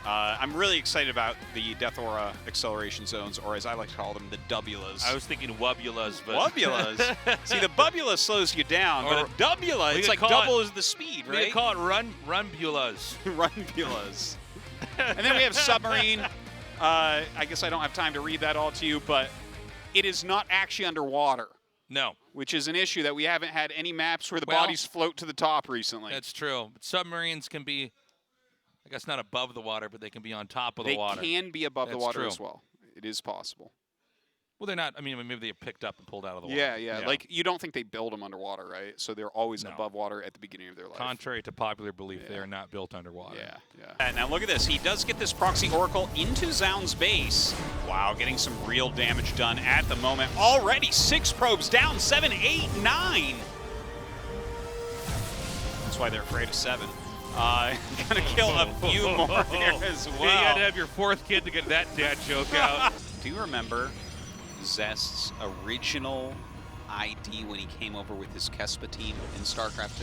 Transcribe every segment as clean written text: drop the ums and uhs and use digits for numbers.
I'm really excited about the Death Aura acceleration zones, or as I like to call them, the Wubulas. I was thinking Wubulas, but... Wubulas? See, the Bubula slows you down, but a Wubula, it's like double as the speed, right? We could call it Runbulas. Runbulas. And then we have Submarine. I guess I don't have time to read that all to you, but it is not actually underwater. No. Which is an issue that we haven't had any maps where the bodies float to the top recently. That's true. But submarines can be, I guess not above the water, but they can be on top of the water. They can be above the water as well. It is possible. Well, they're not. I mean, maybe they're picked up and pulled out of the water. Yeah. Like, you don't think they build them underwater, right? So they're always above water at the beginning of their life. Contrary to popular belief, they are not built underwater. Yeah. Now look at this. He does get this Proxy Oracle into Zaun's base. Wow, getting some real damage done at the moment. Already 6 probes down, 7, 8, 9. That's why they're afraid of 7. Gonna kill a few more there as well. You had to have your 4th kid to get that dad joke out. Do you remember Zest's original ID when he came over with his Kespa team in StarCraft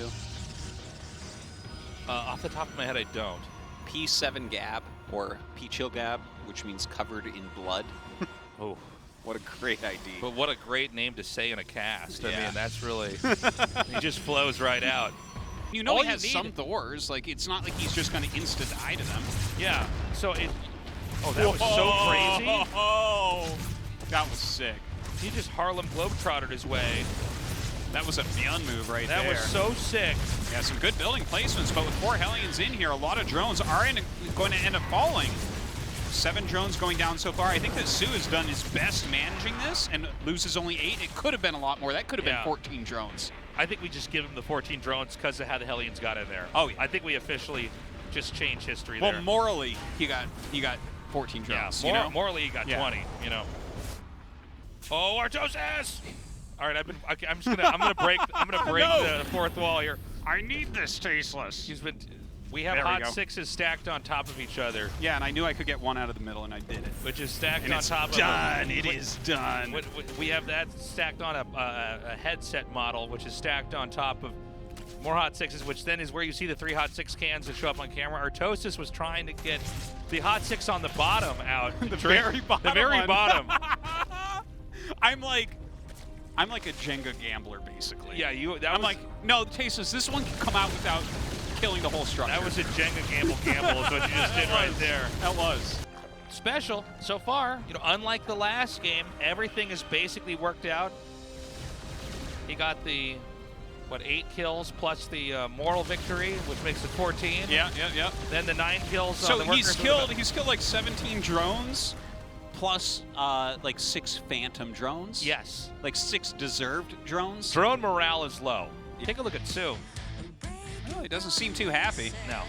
2? Off the top of my head, I don't. P7 Gab, or P-Chill Gab, which means covered in blood. Oh, what a great ID. But what a great name to say in a cast. I mean, that's really, he just flows right out. You know, he has some Thors. Like, it's not like he's just going to insta-die to them. Yeah, so it... Oh, that was so crazy. Oh, that was sick. He just Harlem Globetrotted his way. That was a Beyond move right there. That was so sick. Yeah, some good building placements, but with 4 Hellions in here, a lot of drones are going to end up falling. 7 drones going down so far. I think that Sue has done his best managing this and loses only 8. It could have been a lot more. That could have been 14 drones. I think we just give him the 14 drones because of how the Hellions got in there. Oh, yeah. I think we officially just changed history there. Well, morally, he got 14 drones. Yeah, morally, he got 20. You know. Oh, Artosis! All right, I'm gonna break the 4th wall here. I need this Tasteless. We have hot 6s stacked on top of each other. Yeah, and I knew I could get one out of the middle, and I did it. Which is stacked and on top of... It is done. We have that stacked on a headset model, which is stacked on top of more hot 6s, which then is where you see the 3 hot 6 cans that show up on camera. Artosis was trying to get the hot 6 on the bottom out. The very bottom. The very bottom. I'm like a Jenga gambler, basically. Yeah, I'm like, no, Tasteless, this one can come out without killing the whole structure. That was a Jenga gamble is what you just did right there. That was. Special so far. You know, unlike the last game, everything is basically worked out. He got the, 8 kills plus the moral victory, which makes it 14. Yeah. Then the 9 kills so on the he's killed like 17 drones plus like 6 phantom drones. Yes. Like 6 deserved drones. Drone morale is low. Take a look at Sue. Oh, he doesn't seem too happy. No.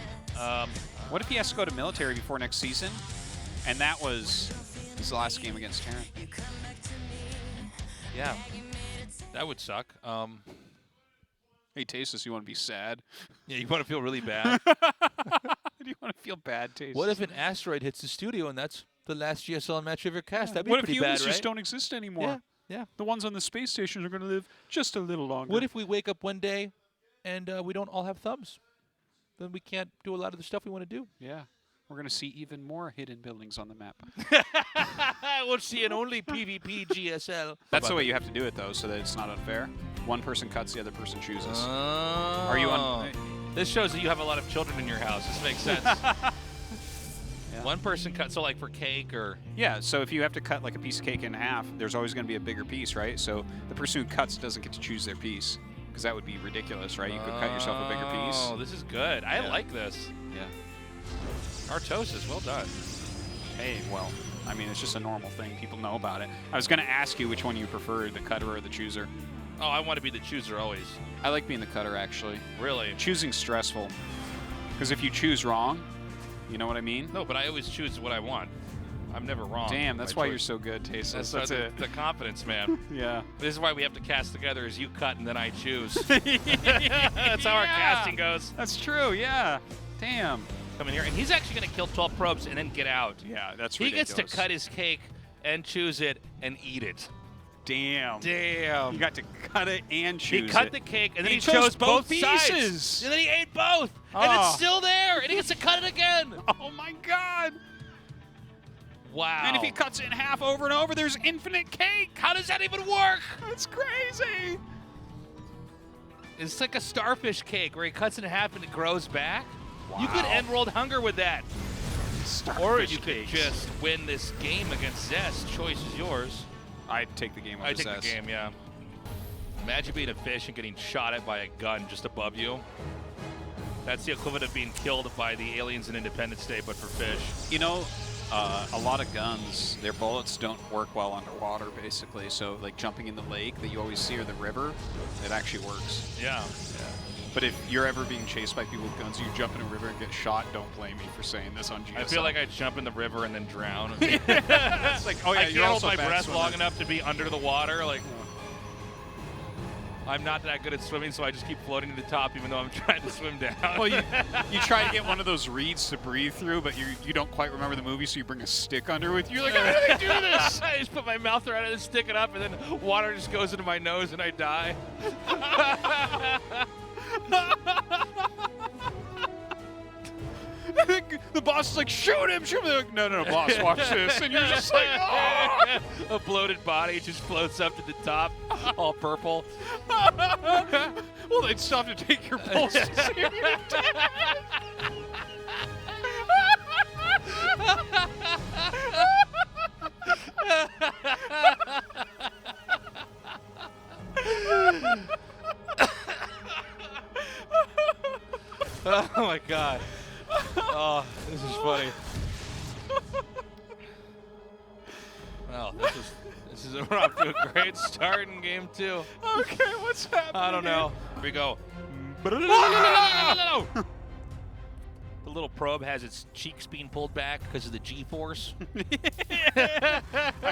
What if he has to go to military before next season? And that was his last game against Terran. Yeah. That would suck. Hey, Tasteless, you want to be sad? Yeah, you want to feel really bad? Do you want to feel bad, Tasteless? What if an asteroid hits the studio and that's the last GSL match of your cast? That'd be pretty bad, right? What if humans just don't exist anymore? Yeah. The ones on the space stations are going to live just a little longer. What if we wake up one day and we don't all have thumbs? Then we can't do a lot of the stuff we want to do. Yeah. We're going to see even more hidden buildings on the map. We'll see an only PvP GSL. That's the way you have to do it, though, so that it's not unfair. One person cuts, the other person chooses. Oh. Are you on? This shows that you have a lot of children in your house. This makes sense. Yeah. One person cuts, so like for cake or... Yeah, so if you have to cut like a piece of cake in half, there's always going to be a bigger piece, right? So the person who cuts doesn't get to choose their piece, because that would be ridiculous, right? You could cut yourself a bigger piece. Oh, this is good. I like this. Yeah. Artosis, well done. Hey, well, I mean, it's just a normal thing. People know about it. I was going to ask you which one you prefer, the cutter or the chooser. Oh, I want to be the chooser always. I like being the cutter, actually. Really? Choosing's stressful. Because if you choose wrong, you know what I mean? No, but I always choose what I want. I'm never wrong. Damn, that's why you're so good, Tasteless. That's it. The confidence, man. Yeah. This is why we have to cast together is you cut and then I choose. That's how our casting goes. That's true, yeah. Damn. Come in here. And he's actually going to kill 12 probes and then get out. Yeah, that's ridiculous. He gets to cut his cake and choose it and eat it. Damn. Damn. You got to cut it and choose it. He cut the cake and then he chose both pieces. Sides. And then he ate both. And it's still there. And he gets to cut it again. Oh, my God. God! Wow. And if he cuts it in half over and over, there's infinite cake. How does that even work? That's crazy. It's like a starfish cake where he cuts it in half and it grows back. Wow. You could end world hunger with that. Starfish Or you cakes. could just win this game against Zest. Choice is yours. I'd take the game over I take Zest. the game, yeah. Imagine being a fish and getting shot at by a gun just above you. That's the equivalent of being killed by the aliens in Independence Day, but for fish. You know, a lot of guns, their bullets don't work well underwater, basically. So, like jumping in the lake that you always see or the river, it actually works. Yeah. But if you're ever being chased by people with guns, you jump in a river and get shot, don't blame me for saying this on GSL. I feel like I'd jump in the river and then drown. It's like, oh yeah, I you're can't hold also my a bad breath swimmer. long enough to be under the water. Like, I'm not that good at swimming, so I just keep floating to the top even though I'm trying to swim down. Well, you try to get one of those reeds to breathe through, but you don't quite remember the movie, so you bring a stick under with you. You're like, how do they do this? I just put my mouth around it and stick it up, and then water just goes into my nose and I die. The boss is like, shoot him, shoot him. They're like, no, boss, watch this. And you're just like, oh! A bloated body just floats up to the top, all purple. Well, they'd still have to take your pulse to see if you're dead. Oh my God. Oh, this is funny. Well, this is we're off to a great start in game 2. Okay, what's happening? I don't know. Here we go. The little probe has its cheeks being pulled back because of the G-force. I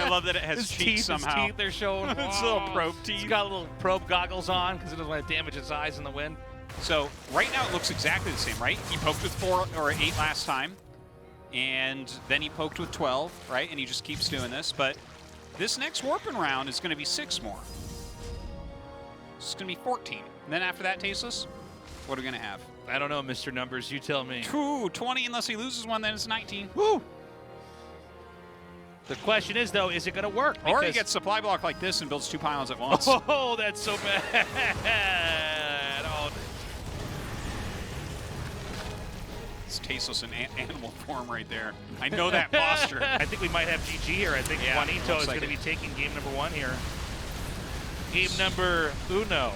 love that it has His cheeks teeth, somehow. His teeth are showing. It's little probe teeth. He's got little probe goggles on because it doesn't want to damage his eyes in the wind. So right now it looks exactly the same, right? He poked with 4 or 8 last time, and then he poked with 12, right? And he just keeps doing this. But this next warping round is going to be 6 more. It's going to be 14. And then after that, Tasteless, what are we going to have? I don't know, Mr. Numbers. You tell me. 20 unless he loses one, then it's 19. Woo! The question is, though, is it going to work? Or he gets supply block like this and builds 2 pylons at once. Oh, that's so bad. Oh. It's Tasteless in animal form right there. I know that posture. I think we might have GG here. I think Yeah, Juanito looks is like going to it. be taking game number 1 here. Game number uno.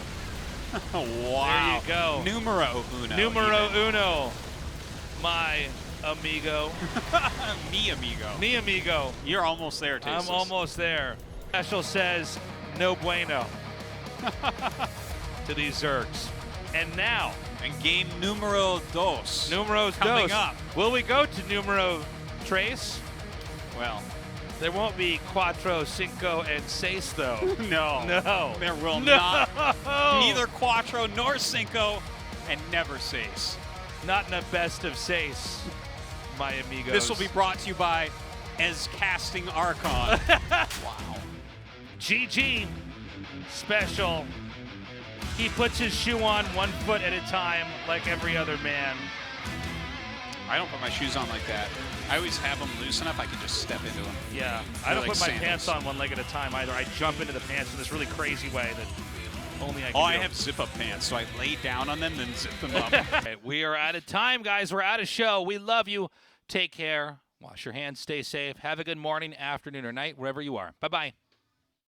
Wow. There you go. Numero uno. Numero even. uno. My amigo. Mi amigo. Mi amigo. You're almost there, Tasteless. I'm almost there. Special says no bueno to these Zergs. And now, And game numero dos. numeros coming dos. up. Will we go to numero tres? Well, There won't be cuatro, cinco, and seis, though. no. No. There will No. not. Neither cuatro nor cinco, and never seis. Not in a best of seis, my amigos. This will be brought to you by Ez Casting Archon. Wow. GG special. He puts his shoe on 1 foot at a time like every other man. I don't put my shoes on like that. I always have them loose enough I can just step into them. Yeah, I They're don't like put my sandals. pants on 1 leg at a time either. I jump into the pants in this really crazy way that only I can Oh, do. I have zip-up pants, so I lay down on them, then zip them up. Okay, we are out of time, guys. We're out of show. We love you. Take care. Wash your hands. Stay safe. Have a good morning, afternoon, or night, wherever you are. Bye-bye.